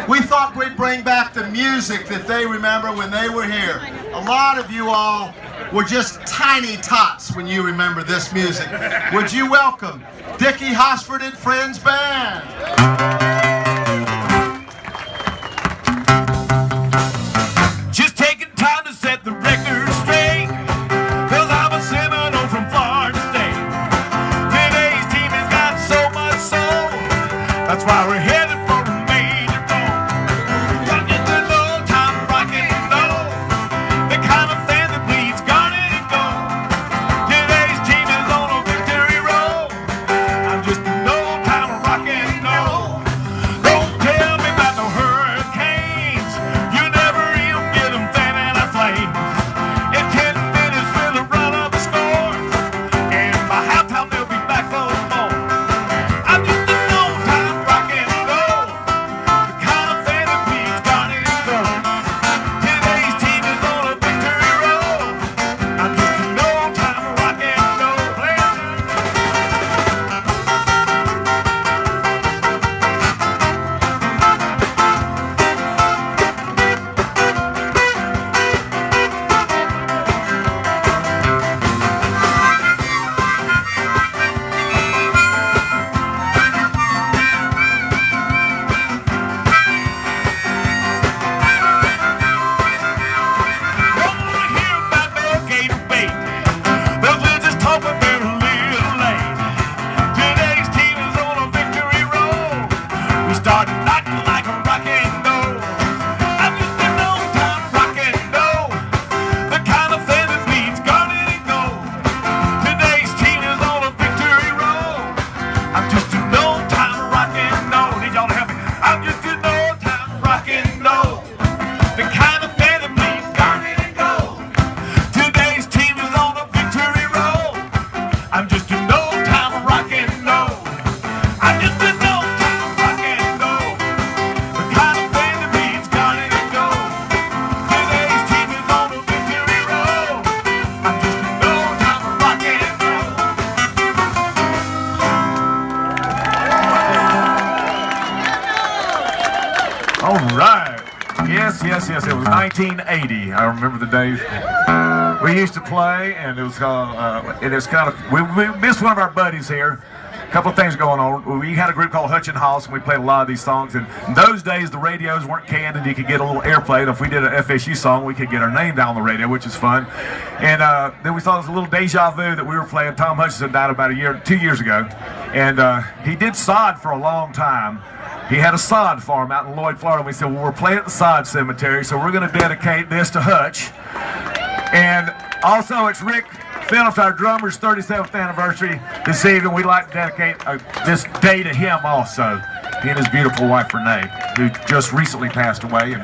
We thought we'd bring back the music that they remember when they were here. A lot of you all were just tiny tots when you remember this music. Would you welcome Dickey Hosford and Friends Band? Just taking time to set the record straight, 'cause I'm a Seminole from Florida State. Today's team has got so much soul, that's why we're headed for a major goal. I'm just an old-time rock and roll, the kind of fan that bleeds garnet and gold. Today's team is on a victory roll. I'm just an old-time rock and roll. Don't tell me about no hurricanes, you never even get them fanning our flames. In 10 minutes we'll run up a score, and by halftime they'll be back for more. I'm just an old-time rock and roll, the kind of fan that bleeds garnet and gold. Today's team is on a victory roll. I'm just an old-time rock and roll player. Don't wanna hear about no gator bait, those will just talk but they're a little late. Today's team is on a victory roll. We started knocking like a rock and roll. I'm just an old-time rock and roll, the kind of fan that bleeds garnet and gold. Today's team is on a victory roll. I'm just an old-time rock and roll. Need y'all to help me. I'm just an old-time rock and roll, the kind of fan that bleeds garnet and gold. Today's team is on a victory roll. I'm just an old-time rock and roll. I'm just an old-time rock and roll, the kind of fan that bleeds garnet and gold. Today's team is on a victory roll. I'm just an old-time rock and roll. All right. Yes. It was 1980. I remember the days we used to play, and it was we missed one of our buddies here. A couple of things going on. We had a group called Hutch and Hoss, and we played a lot of these songs. And in those days, the radios weren't canned, and you could get a little airplay. And if we did an FSU song, we could get our name down on the radio, which is fun. And then we thought it was a little deja vu that we were playing. Tom Hutchinson died about 2 years ago, and he did sod for a long time. He had a sod farm out in Lloyd, Florida. And we said, well, we're playing at the sod cemetery, so we're going to dedicate this to Hutch. And also, it's Rick Phillips, our drummer's 37th anniversary this evening. We'd like to dedicate this day to him also. He and his beautiful wife, Renee, who just recently passed away. And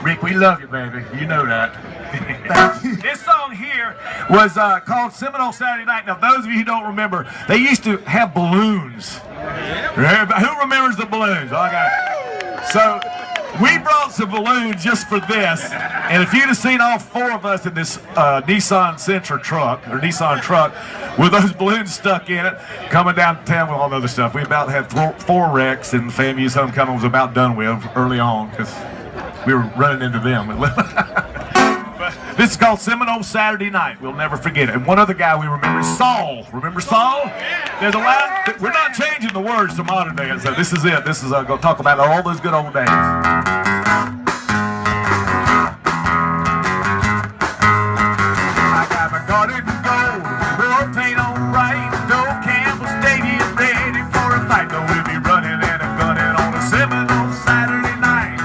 Rick, we love you, baby. You know that. This song here was called Seminole Saturday Night. Now, those of you who don't remember, they used to have balloons. Who remembers the balloons? Okay. So we brought some balloons just for this, and if you'd have seen all four of us in this Nissan Sentra truck, or Nissan truck, with those balloons stuck in it, coming down to town with all the other stuff, we about had four wrecks, and FAMU's homecoming was about done with early on, because we were running into them. This is called Seminole Saturday Night. We'll never forget it. And one other guy we remember is Saul. Remember Saul? There's a lot. We're not changing the words to modern day. So this is it. This is going to talk about all those good old days. I got my garden gold, road paint on right, no Campbell Stadium ready for a fight. No, we'll be running and a gunning on a Seminole Saturday night.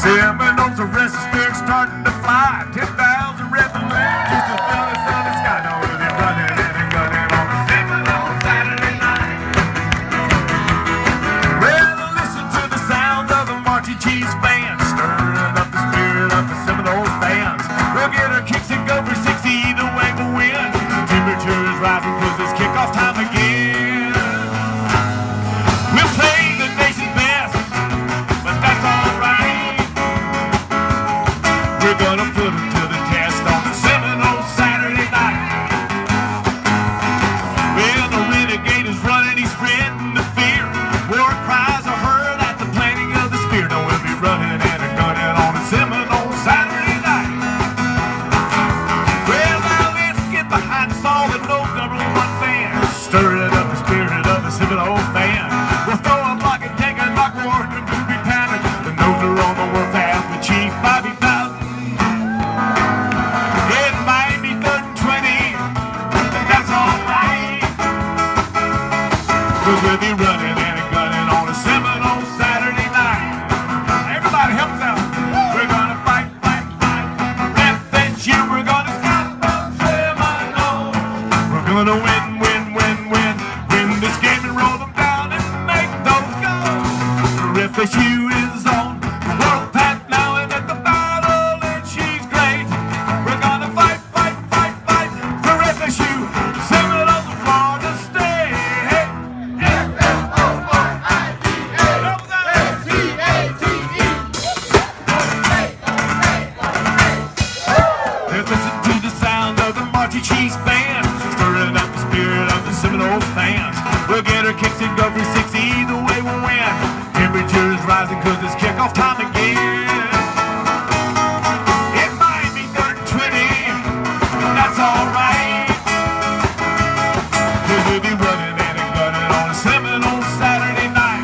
Seminoles, the restless spirit starting to fly. 10,000 red balloons just to fill the sun and sky. No, we'll be running and a gunning on a Seminole Saturday night. Well, listen to the sound of the marching cheese band, stirring up the spirit of the Seminole fans. We'll get our kicks and go for 60, either way we'll win. Temperature is rising 'cause it's kickoff time again. We'll play the nation's best, but that's alright. We're gonna put them to the test on the Seminole Saturday night. Well, the renegade is running, he's spreading the fear. War cries are heard FSU is on the world path now and at the battle, and she's great. We're gonna fight, fight, fight, fight for FSU, Seminoles of Florida State. Listen to the sound of the Marching Chiefs band, stirring up the spirit of the Seminole fans. We'll get our kicks and go for 60, either way we'll win. Temperature is rising cause it's kickoff time again. It might be dirt 20, but that's alright. Cause we'll be running and gunning on a Seminole Saturday night.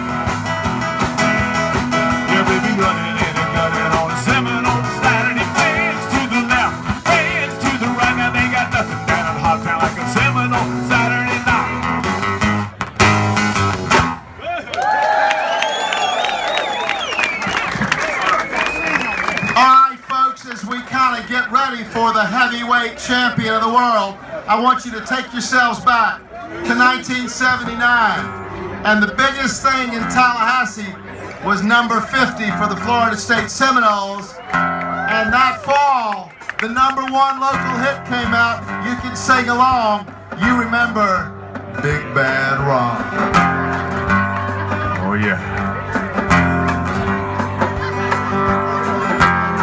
Yeah, we'll be running and gunning on a Seminole Saturday. Fans to the left, fans to the right. Now they got nothing down in hot town like a Seminole Saturday night. As we kind of get ready for the heavyweight champion of the world, I want you to take yourselves back to 1979. And the biggest thing in Tallahassee was number 50 for the Florida State Seminoles. And that fall, the #1 local hit came out. You can sing along. You remember Big Bad Ron. Oh yeah.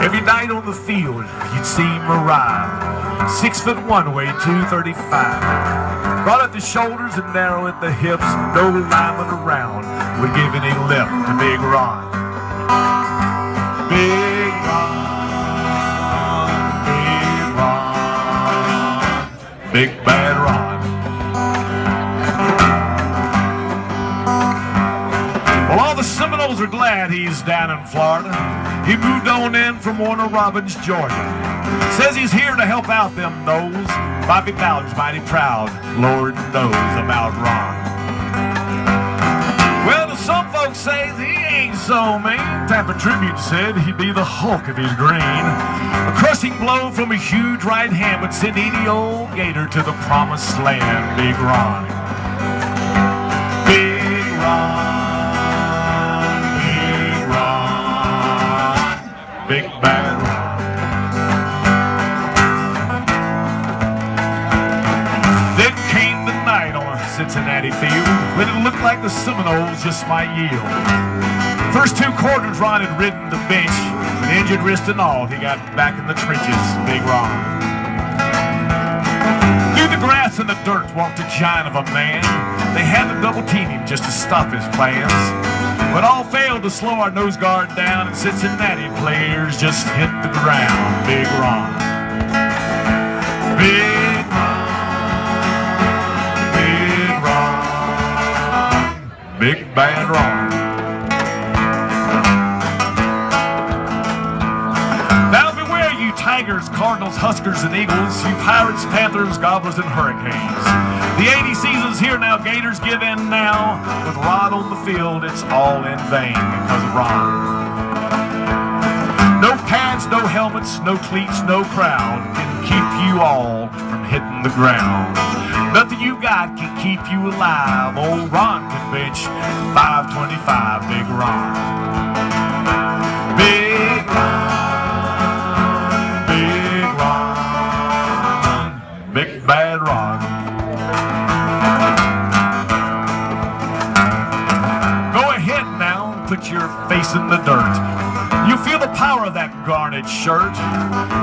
Every night on the field, you'd see him arrive. 6'1", weighed 235. Broad at the shoulders and narrow at the hips, no lineman around would give any lip to Big Ron. Big Ron, Big Ron, Big Bad Ron. Well, all the Seminoles are glad he's down in Florida. He moved on in from Warner Robins, Georgia. Says he's here to help out them Noles. Bobby Bowden's mighty proud, Lord knows about Ron. Well, to some folks say he ain't so mean. Tampa Tribune said he'd be the Hulk if he's green. A crushing blow from a huge right hand would send any old Gator to the promised land. Big Ron. Big Ron. Big Bad Ron. Then came the night on Cincinnati field when it looked like the Seminoles just might yield. First 2 quarters, Ron had ridden the bench, with injured wrist and all. He got back in the trenches, Big Ron. Through the grass and the dirt walked a giant of a man. They had to double team him just to stop his plans. But all failed to slow our nose guard down, and Cincinnati players just hit the ground. Big Ron. Big Ron. Big Ron. Big Bad Ron. Now beware, you Tigers, Cardinals, Huskers, and Eagles, you Pirates, Panthers, Gobblers, and Hurricanes. The 80 season's here now, Gators give in now. With Ron on the field, it's all in vain because of Ron. No pads, no helmets, no cleats, no crowd can keep you all from hitting the ground. Nothing you got can keep you alive. Old Ron can bench 525, Big Ron. Big Ron, Big Ron, Big Bad Ron. Put your face in the dirt. You feel the power of that garnet shirt.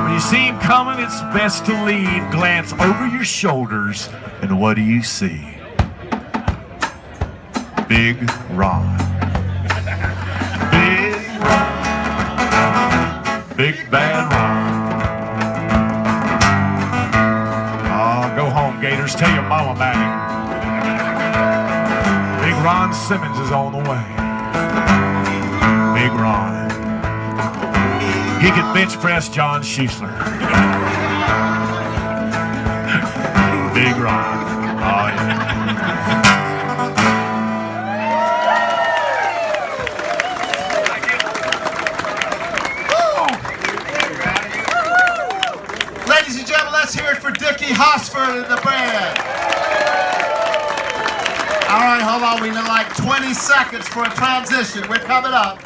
When you see him coming, it's best to leave. Glance over your shoulders, and what do you see? Big Ron. Big Ron. Big Bad Ron. Oh, go home, Gators. Tell your mama about him. Big Ron Simmons is on the way. Big Ron. He could bench press John Schiesler. Big Ron. Oh, yeah. Ladies and gentlemen, let's hear it for Dickey Hosford and the band. All right, hold Hold on, we need like 20 seconds for a transition. We're coming up.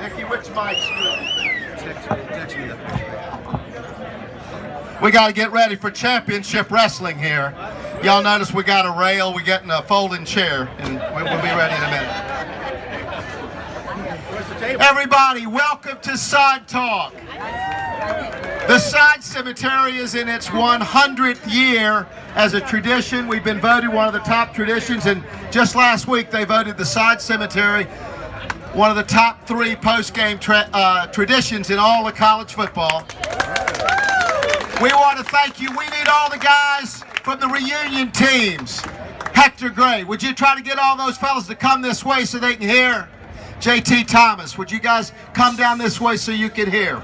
Dickey, which mic's good? We got to get ready for championship wrestling here. Y'all notice we got a rail, we're getting a folding chair, and we'll be ready in a minute. Everybody, welcome to Side Talk. The Side Cemetery is in its 100th year as a tradition. We've been voted one of the top traditions, and just last week they voted the Side Cemetery one of the top 3 post-game traditions in all of college football. We want to thank you. We need all the guys from the reunion teams. Hector Gray, would you try to get all those fellas to come this way so they can hear? JT Thomas, would you guys come down this way so you can hear?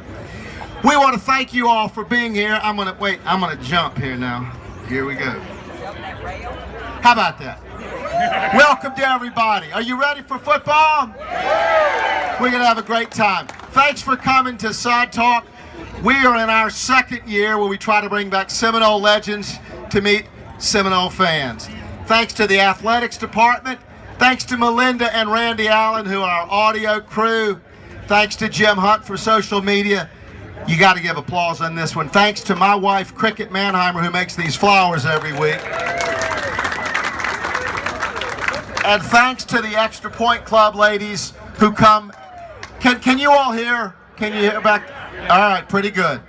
We want to thank you all for being here. I'm gonna jump here now. Here we go. How about that? Welcome to everybody. Are you ready for football? We're gonna have a great time. Thanks for coming to Side Talk. We are in our 2nd year where we try to bring back Seminole legends to meet Seminole fans. Thanks to the athletics department. Thanks to Melinda and Randy Allen, who are our audio crew. Thanks to Jim Hunt for social media. You got to give applause on this one. Thanks to my wife, Cricket Manheimer, who makes these flowers every week. And thanks to the Extra Point Club ladies who come. Can you all hear? Can you hear back? All right, pretty good.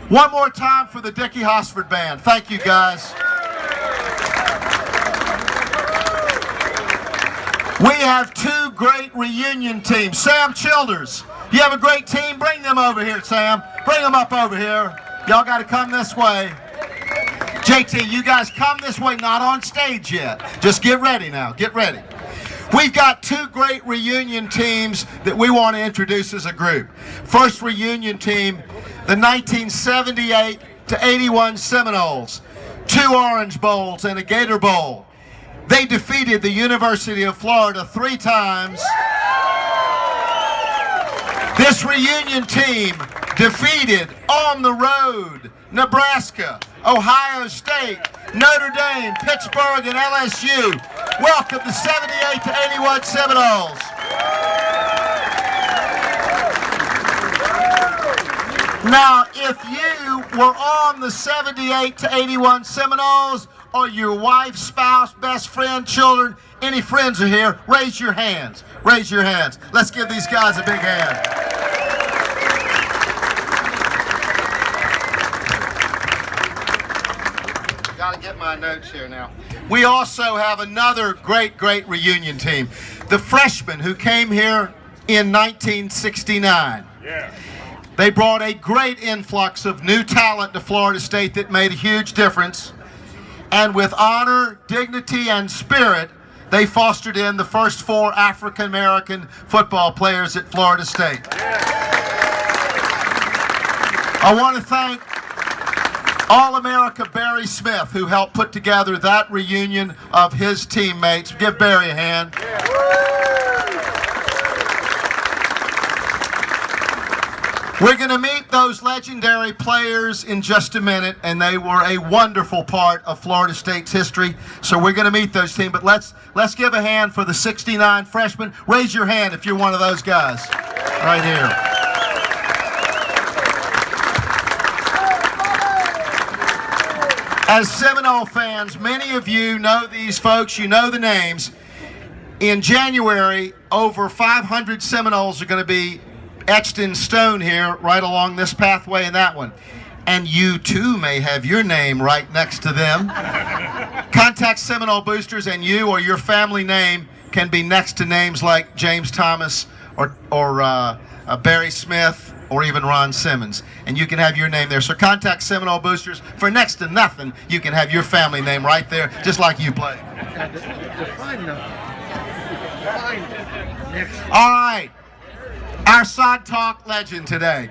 One more time for the Dickey Hosford Band. Thank you, guys. We have 2 great reunion teams. Sam Childers, you have a great team? Bring them over here, Sam. Bring them up over here. Y'all got to come this way. JT, you guys come this way, not on stage yet. Just get ready now, get ready. We've got 2 great reunion teams that we want to introduce as a group. First reunion team, the 1978 to 81 Seminoles. 2 Orange Bowls and a Gator Bowl. They defeated the University of Florida 3 times. This reunion team defeated on the road Nebraska, Ohio State, Notre Dame, Pittsburgh, and LSU. Welcome the 78 to 81 Seminoles. Now, if you were on the 78 to 81 Seminoles, or your wife, spouse, best friend, children, any friends are here, raise your hands. Raise your hands. Let's give these guys a big hand. Got to get my notes here now. We also have another great reunion team. The freshmen who came here in 1969. Yeah. They brought a great influx of new talent to Florida State that made a huge difference. And with honor, dignity, and spirit, they fostered in the first 4 African-American football players at Florida State. I want to thank All-America Barry Smith, who helped put together that reunion of his teammates. Give Barry a hand. We're going to meet those legendary players in just a minute, and they were a wonderful part of Florida State's history. So we're going to meet those teams, but let's give a hand for the 69 freshmen. Raise your hand if you're one of those guys right here. As Seminole fans, many of you know these folks, you know the names. In January, over 500 Seminoles are going to be etched in stone here, right along this pathway and that one. And you too may have your name right next to them. Contact Seminole Boosters and you or your family name can be next to names like James Thomas or Barry Smith or even Ron Simmons. And you can have your name there. So contact Seminole Boosters. For next to nothing, you can have your family name right there, just like you play. All right. Our Side Talk legend today.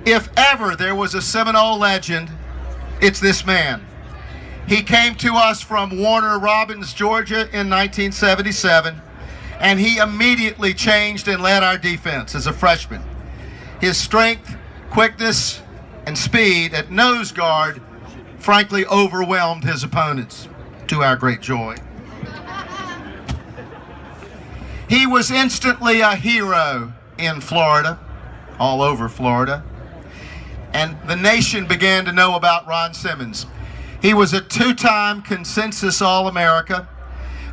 If ever there was a Seminole legend, it's this man. He came to us from Warner Robins, Georgia in 1977, and he immediately changed and led our defense as a freshman. His strength, quickness, and speed at nose guard frankly overwhelmed his opponents, to our great joy. He was instantly a hero in Florida, all over Florida. And the nation began to know about Ron Simmons. He was a two-time consensus All-America.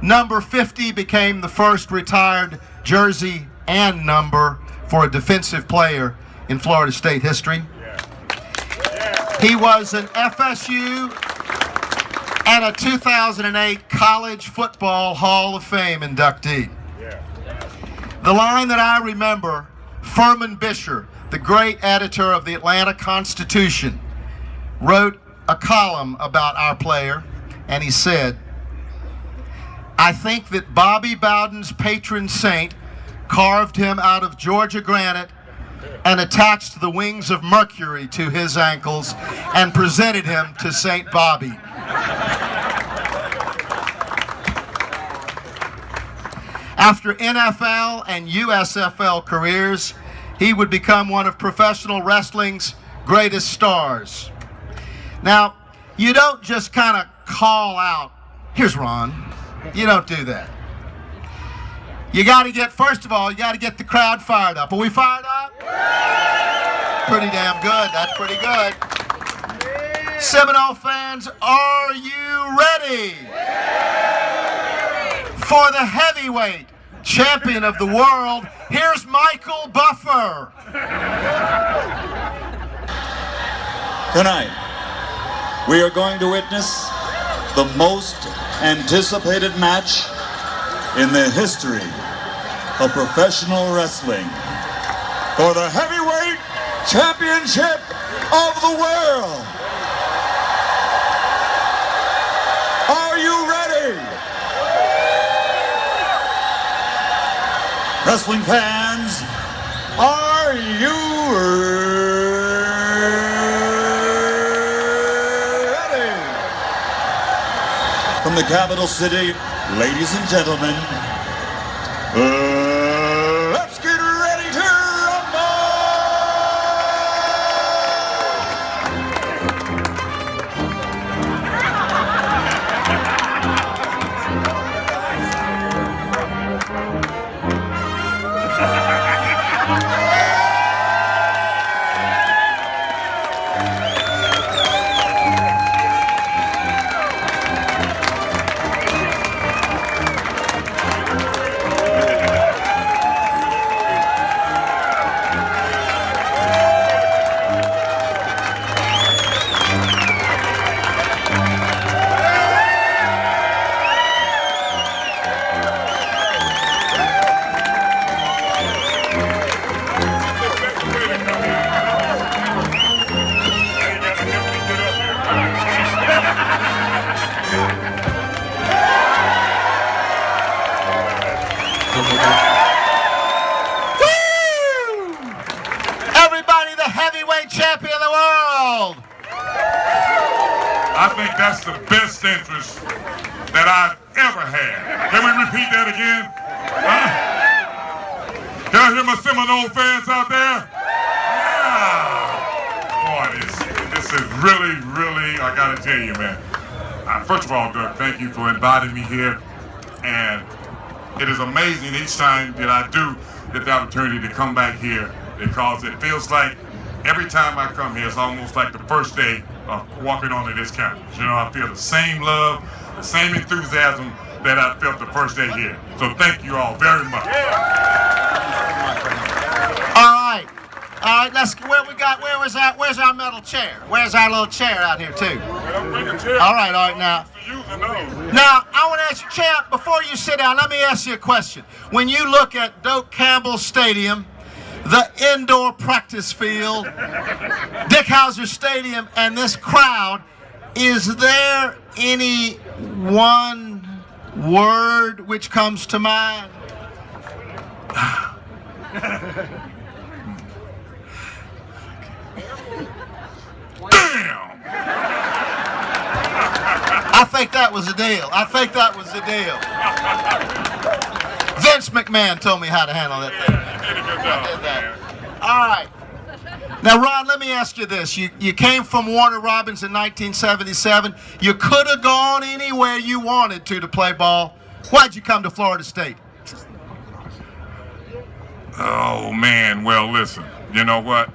Number 50 became the first retired jersey and number for a defensive player in Florida State history. He was an FSU and a 2008 College Football Hall of Fame inductee. The line that I remember, Furman Bisher, the great editor of the Atlanta Constitution, wrote a column about our player, and he said, "I think that Bobby Bowden's patron saint carved him out of Georgia granite and attached the wings of Mercury to his ankles and presented him to St. Bobby." After NFL and USFL careers, he would become one of professional wrestling's greatest stars. Now, you don't just kind of call out, "Here's Ron." You don't do that. You got to get, first of all, you got to get the crowd fired up. Are we fired up? Pretty damn good. That's pretty good. Seminole fans, are you ready for the heavyweight champion of the world? Here's Michael Buffer. Tonight, we are going to witness the most anticipated match in the history of professional wrestling for the heavyweight championship of the world. Are you ready? Wrestling fans, are you ready? From the capital city, ladies and gentlemen, let's get ready to rumble! Everybody, the heavyweight champion of the world. I think that's the best interest that I've ever had. Can we repeat that again? Huh? Can I hear my Seminole fans out there? Yeah. Boy, this is really, I gotta tell you, man. First of all, Doug, thank you for inviting me here. And it is amazing each time that I do get the opportunity to come back here, because it feels like every time I come here, it's almost like the first day of walking onto this campus. You know, I feel the same love, the same enthusiasm that I felt the first day here. So thank you all very much. All right, let's, where's our metal chair? Where's our little chair out here too? All right, now. Now, I want to ask you, champ, before you sit down, let me ask you a question. When you look at Doak Campbell Stadium, the indoor practice field, Dick Howser Stadium, and this crowd, is there any one word which comes to mind? Damn! I think that was the deal. Vince McMahon told me how to handle that thing. You did a good job, man. All right. Now, Ron, let me ask you this. You came from Warner Robins in 1977. You could have gone anywhere you wanted to play ball. Why'd you come to Florida State? Oh man, well listen, you know what?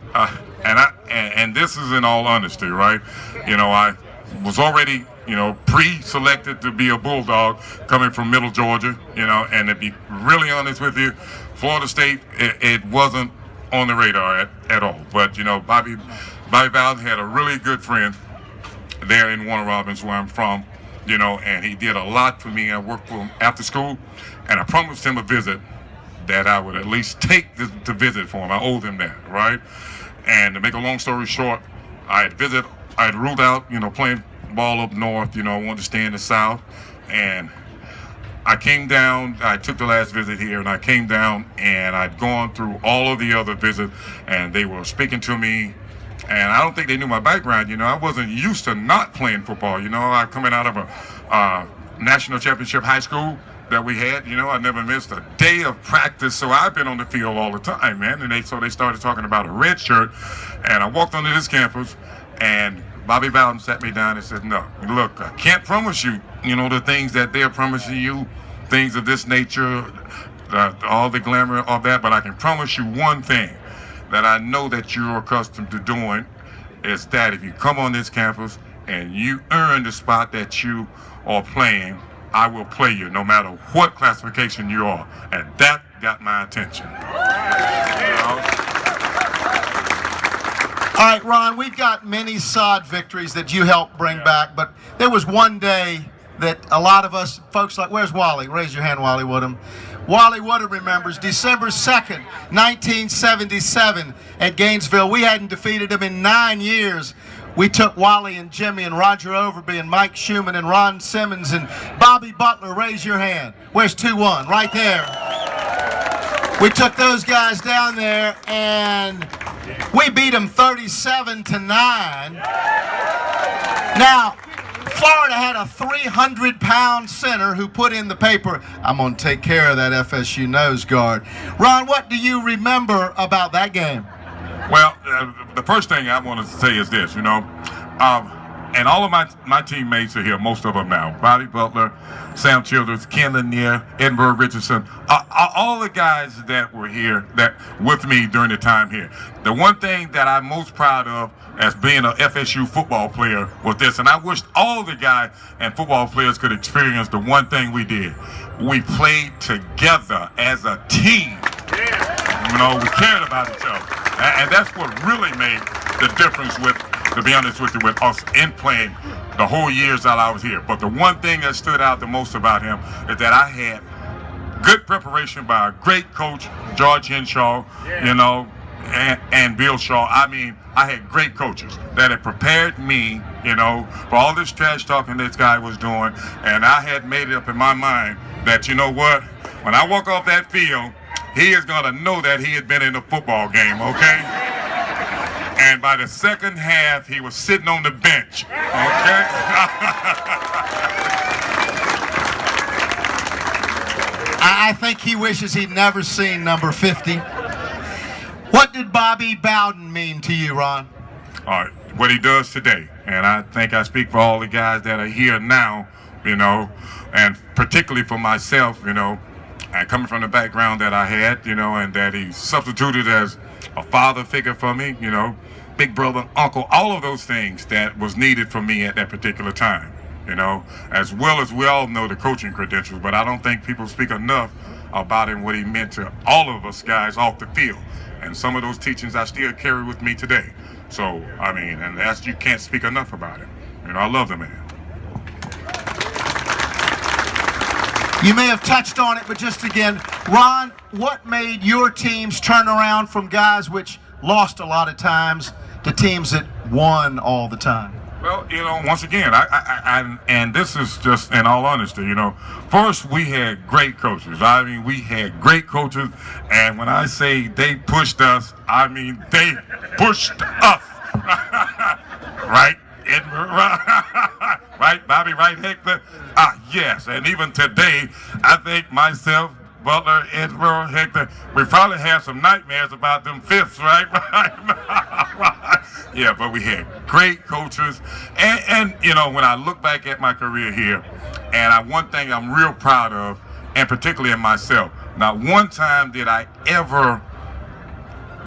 And this is in all honesty, right? You know, I was already, you know, pre-selected to be a Bulldog coming from Middle Georgia, you know, and to be really honest with you, Florida State, it wasn't on the radar at all. But, you know, Bobby Bowden had a really good friend there in Warner Robins, where I'm from, you know, and he did a lot for me. I worked for him after school, and I promised him a visit that I would at least take to visit for him. I owed him that, right? And to make a long story short, I had ruled out, you know, playing ball up north, you know, I wanted to stay in the South. And I came down, I took the last visit here, and I came down, and I'd gone through all of the other visits, and they were speaking to me, and I don't think they knew my background. You know, I wasn't used to not playing football. You know, I'm coming out of a national championship high school that we had. You know, I never missed a day of practice, so I've been on the field all the time, man. And they started talking about a red shirt, and I walked onto this campus, and Bobby Bowden sat me down and said, no, look, I can't promise you, you know, the things that they're promising you, things of this nature, all the glamour of that, but I can promise you one thing that I know that you're accustomed to doing, is that if you come on this campus and you earn the spot that you are playing, I will play you no matter what classification you are. And that got my attention. You know? All right, Ron, we've got many sod victories that you helped bring back, but there was one day that a lot of us, folks like, where's Wally? Raise your hand, Wally Woodham. Wally Woodham remembers December 2nd, 1977 at Gainesville. We hadn't defeated them in 9 years. We took Wally and Jimmy and Roger Overby and Mike Schumann and Ron Simmons and Bobby Butler. Raise your hand. Where's 2-1? Right there. We took those guys down there and we beat them 37-9. Now, Florida had a 300-pound center who put in the paper, I'm going to take care of that FSU nose guard. Ron, what do you remember about that game? Well, the first thing I want to say is this, you know, and all of my teammates are here, most of them now. Bobby Butler, Sam Childers, Ken Lanier, Edinburgh Richardson, all the guys that were here that with me during the time here. The one thing that I'm most proud of as being an FSU football player was this, and I wished all the guys and football players could experience the one thing we did. We played together as a team. You know, we cared about each other. And that's what really made the difference with, to be honest with you, with us in playing the whole years that I was here. But the one thing that stood out the most about him is that I had good preparation by a great coach, George Henshaw, you know, and Bill Shaw. I mean, I had great coaches that had prepared me, you know, for all this trash talking this guy was doing. And I had made it up in my mind that, you know what, when I walk off that field, he is going to know that he had been in a football game, okay? And by the second half, he was sitting on the bench, okay? I think he wishes he'd never seen number 50. What did Bobby Bowden mean to you, Ron? All right, what he does today, and I think I speak for all the guys that are here now, you know, and particularly for myself, you know, and coming from the background that I had, you know, and that he substituted as a father figure for me, you know, big brother, uncle, all of those things that was needed for me at that particular time, you know, as well as we all know the coaching credentials, but I don't think people speak enough about him, what he meant to all of us guys off the field. And some of those teachings I still carry with me today. So, I mean, and that's, you can't speak enough about him. You know, I love the man. You may have touched on it, but just again, Ron, what made your teams turn around from guys which lost a lot of times to teams that won all the time? Well, you know, once again, I and this is just in all honesty, you know, first we had great coaches. I mean, we had great coaches, and when I say they pushed us, I mean they pushed us, right? Right, Bobby, right, Hector? Yes, and even today, I think myself, Butler, Edinburgh, Hector, we probably have some nightmares about them fifths, right? Yeah, but we had great coaches, and you know, when I look back at my career here, and one thing I'm real proud of, and particularly in myself, not one time did I ever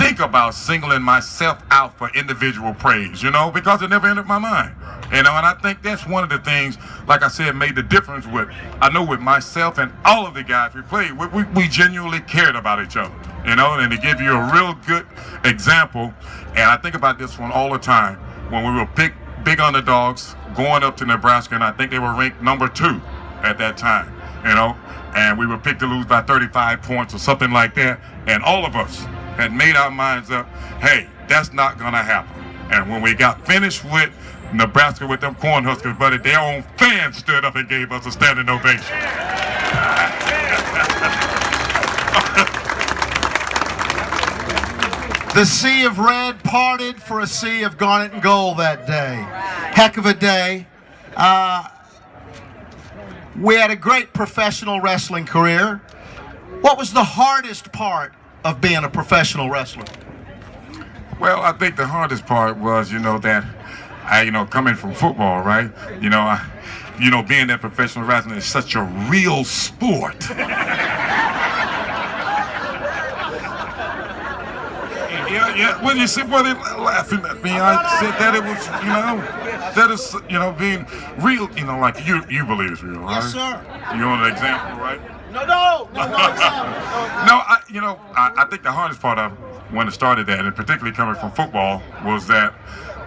think about singling myself out for individual praise, you know, because it never entered my mind. You know, and I think that's one of the things, like I said, made the difference with, I know with myself and all of the guys we played, we genuinely cared about each other, you know, and to give you a real good example, and I think about this one all the time, when we were big underdogs going up to Nebraska, and I think they were ranked number 2 at that time, you know, and we were picked to lose by 35 points or something like that, and all of us had made our minds up, hey, that's not gonna happen. And when we got finished with Nebraska with them Cornhuskers, buddy, their own fans stood up and gave us a standing ovation. The sea of red parted for a sea of garnet and gold that day. Heck of a day. We had a great professional wrestling career. What was the hardest part of being a professional wrestler? Well, I think the hardest part was, you know, that coming from football, right? You know, being that professional wrestling is such a real sport. Yeah. Well, you see, well, they're laughing at me. I said that it was, you know, that is, you know, being real, you know, like you believe it's real, right? Yes, sir. You want an example, right? No. No, I think the hardest part of when it started that, and particularly coming from football, was that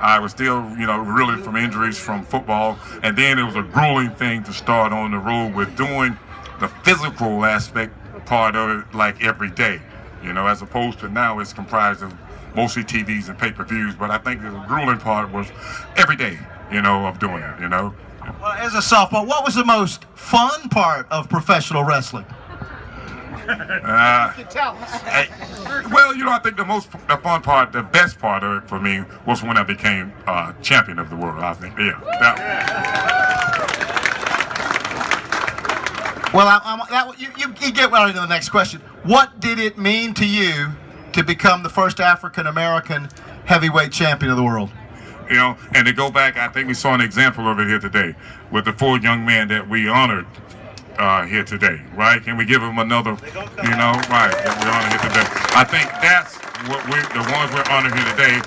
I was still, you know, reeling from injuries from football, and then it was a grueling thing to start on the road with doing the physical aspect part of it like every day, you know, as opposed to now it's comprised of mostly TVs and pay-per-views, but I think the grueling part was every day, you know, of doing it, you know. Well, as a softball, what was the most fun part of professional wrestling? Well, you know, I think the fun part, the best part of it for me was when I became champion of the world. I think, yeah. Well, you get right into the next question. What did it mean to you to become the first African American heavyweight champion of the world? You know, and to go back, I think we saw an example of it here today with the 4 young men that we honored here today, right? Can we give them another, you know, right, that we honor here today? I think that's what the ones we're honoring here today.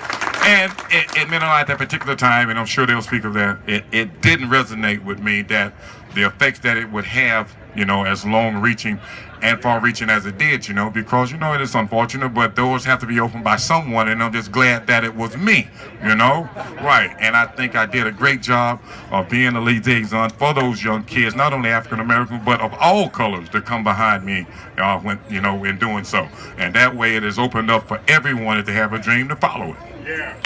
And it meant a lot at that particular time, and I'm sure they'll speak of that. It didn't resonate with me that the effects that it would have, you know, as long-reaching and far-reaching as it did, you know, because, you know, it is unfortunate, but doors have to be opened by someone, and I'm just glad that it was me, you know? Right, and I think I did a great job of being a liaison for those young kids, not only African-American, but of all colors to come behind me, when, you know, in doing so. And that way it is opened up for everyone to have a dream to follow it. Yeah.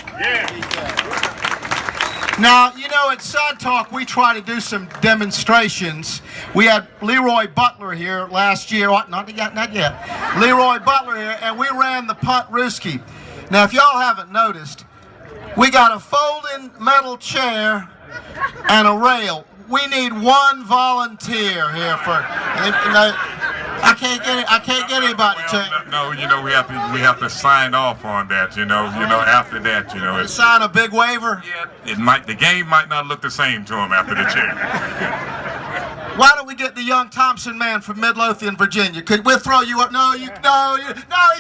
Now, you know, at Side Talk, we try to do some demonstrations. We had Leroy Butler here last year. Not yet. Leroy Butler here, and we ran the punt rooski. Now, if y'all haven't noticed, we got a folding metal chair and a rail. We need one volunteer here for. I can't get anybody to. No, you know, we have to sign off on that. You know, after that, you know, sign a big waiver. Yeah, the game might not look the same to him after the chair. Why don't we get the young Thompson man from Midlothian, Virginia? We'll throw you up. No, he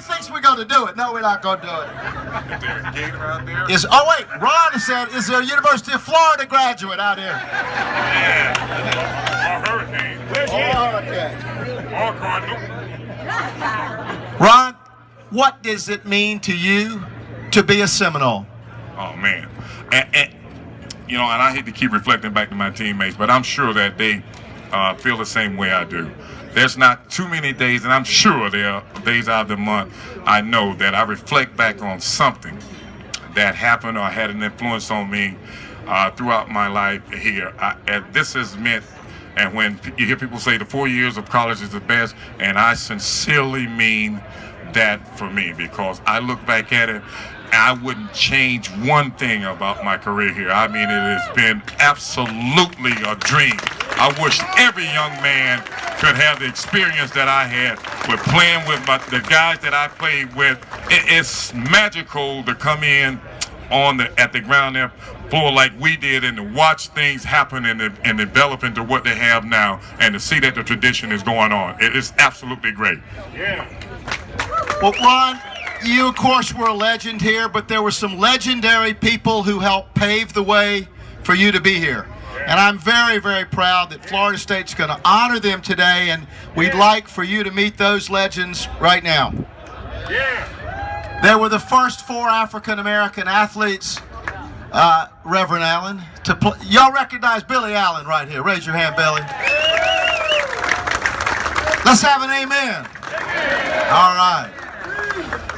thinks we're going to do it. No, we're not going to do it. Is there a gate out there? Ron said, is there a University of Florida graduate out here? Yeah. Or Hurricane. Or Cardinal. Ron, what does it mean to you to be a Seminole? Oh, man. And you know, and I hate to keep reflecting back to my teammates, but I'm sure that they feel the same way I do. There's not too many days, and I'm sure there are days out of the month, I know that I reflect back on something that happened or had an influence on me throughout my life here. And this has meant, and when you hear people say the 4 years of college is the best, and I sincerely mean that for me, because I look back at it, I wouldn't change one thing about my career here. I mean, it has been absolutely a dream. I wish every young man could have the experience that I had with playing with the guys that I played with. It's magical to come in at the ground there floor like we did, and to watch things happen and develop into what they have now, and to see that the tradition is going on. It is absolutely great. Yeah. Well, Ron, you, of course, were a legend here, but there were some legendary people who helped pave the way for you to be here. And I'm very, very proud that Florida State's going to honor them today, and we'd like for you to meet those legends right now. There were the first 4 African-American athletes, Reverend Allen, to play. Y'all recognize Billy Allen right here. Raise your hand, Billy. Let's have an amen. All right.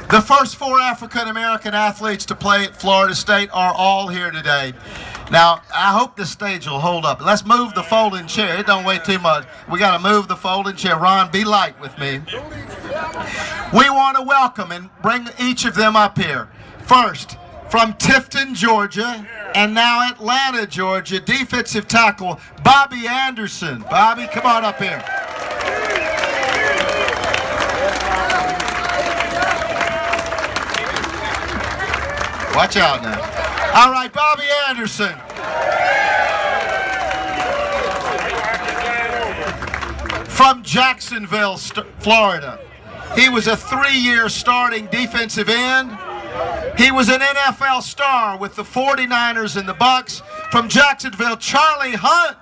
The first 4 African-American athletes to play at Florida State are all here today. Now, I hope this stage will hold up. Let's move the folding chair. It don't weigh too much. We got to move the folding chair. Ron, be light with me. We want to welcome and bring each of them up here. First, from Tifton, Georgia, and now Atlanta, Georgia, defensive tackle Bobby Anderson. Bobby, come on up here. Watch out now. All right, Bobby Anderson. From Jacksonville, Florida. He was a 3-year starting defensive end. He was an NFL star with the 49ers and the Bucks. From Jacksonville, Charlie Hunt.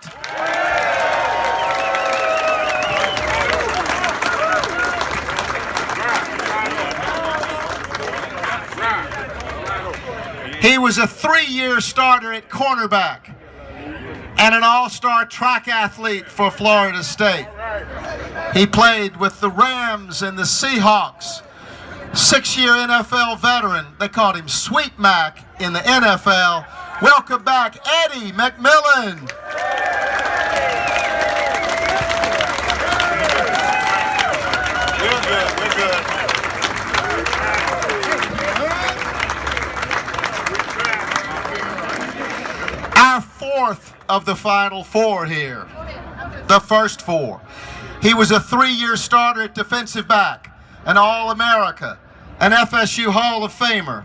He was a 3-year starter at cornerback and an all-star track athlete for Florida State. He played with the Rams and the Seahawks. 6-year NFL veteran. They called him Sweet Mac in the NFL. Welcome back, Eddie McMillan. We're good. We're good. Our 4th of the Final 4 here. The first 4. He was a 3-year starter at defensive back, an All-America, an FSU Hall of Famer.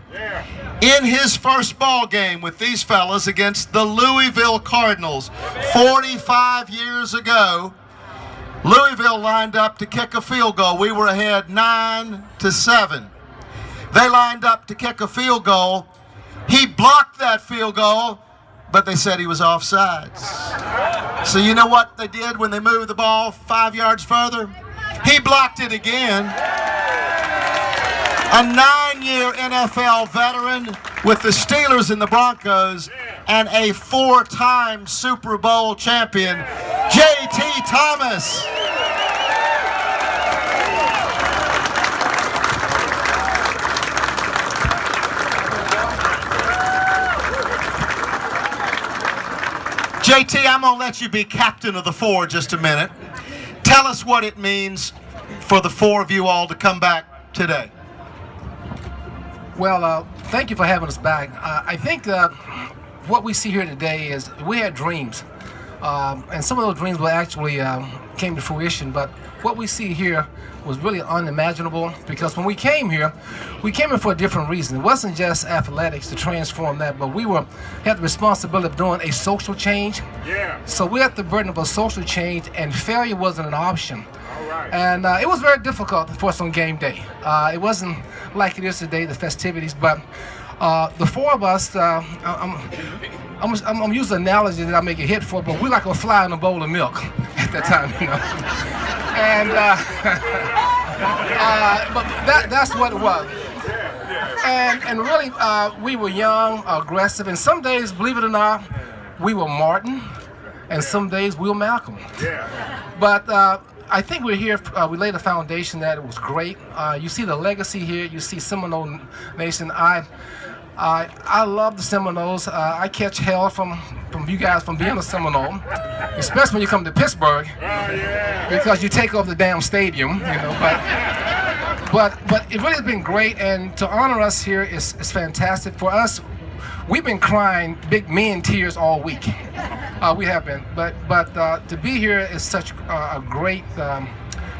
In his first ball game with these fellas against the Louisville Cardinals 45 years ago, Louisville lined up to kick a field goal. We were ahead 9-7. They lined up to kick a field goal. He blocked that field goal, but they said he was offsides. So you know what they did when they moved the ball 5 yards further? He blocked it again. A 9-year NFL veteran with the Steelers and the Broncos, and a 4-time Super Bowl champion, J.T. Thomas. JT, I'm going to let you be captain of the 4 just a minute. Tell us what it means for the 4 of you all to come back today. Well, thank you for having us back. I think what we see here today is we had dreams, and some of those dreams were actually came to fruition, but what we see here was really unimaginable, because when we came here for a different reason. It wasn't just athletics to transform that, but we had the responsibility of doing a social change. So we had the burden of a social change, and failure wasn't an option. And it was very difficult for us on game day. It wasn't like it is today, the festivities, but the 4 of us, I'm using an analogy that I make a hit for, but we're like a fly in a bowl of milk at that time, you know. And but that's what it was. And really, we were young, aggressive, and some days, believe it or not, we were Martin, and some days we were Malcolm. But I think we're here, we laid a foundation that it was great. You see the legacy here, you see Seminole Nation. I love the Seminoles. I catch hell from you guys from being a Seminole, especially when you come to Pittsburgh, because you take over the damn stadium, you know. But it really has been great, and to honor us here is fantastic. For us, we've been crying big men tears all week. We have been, but to be here is such a great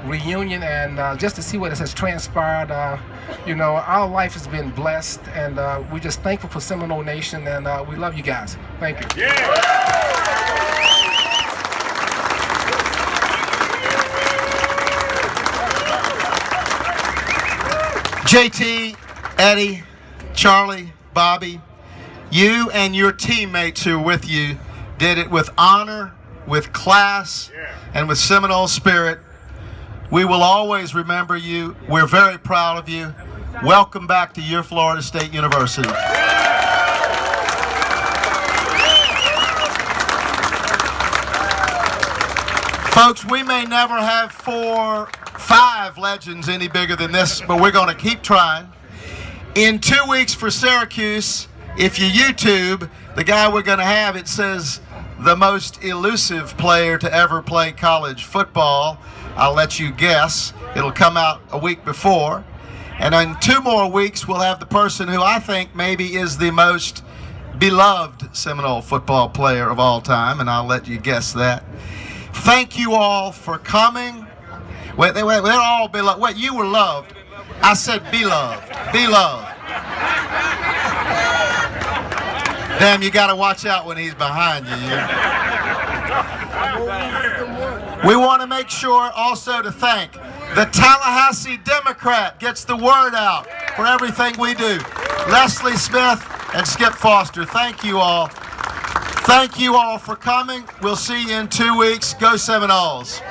reunion, and just to see what has transpired. You know, our life has been blessed, and we're just thankful for Seminole Nation, and we love you guys. Thank you. JT, Eddie, Charlie, Bobby, you and your teammates who are with you did it with honor, with class, and with Seminole spirit. We will always remember you. We're very proud of you. Welcome back to your Florida State University. Folks, we may never have 4, 5 legends any bigger than this, but we're going to keep trying. In 2 weeks for Syracuse, if you YouTube, the guy we're going to have, it says the most elusive player to ever play college football. I'll let you guess. It'll come out a week before. And in 2 more weeks, we'll have the person who I think maybe is the most beloved Seminole football player of all time, and I'll let you guess that. Thank you all for coming. Wait, they're all beloved. Wait, you were loved. I said beloved. Beloved. Damn, you got to watch out when he's behind you. We want to make sure also to thank the Tallahassee Democrat gets the word out for everything we do. Leslie Smith and Skip Foster, thank you all. Thank you all for coming. We'll see you in 2 weeks. Go Seminoles.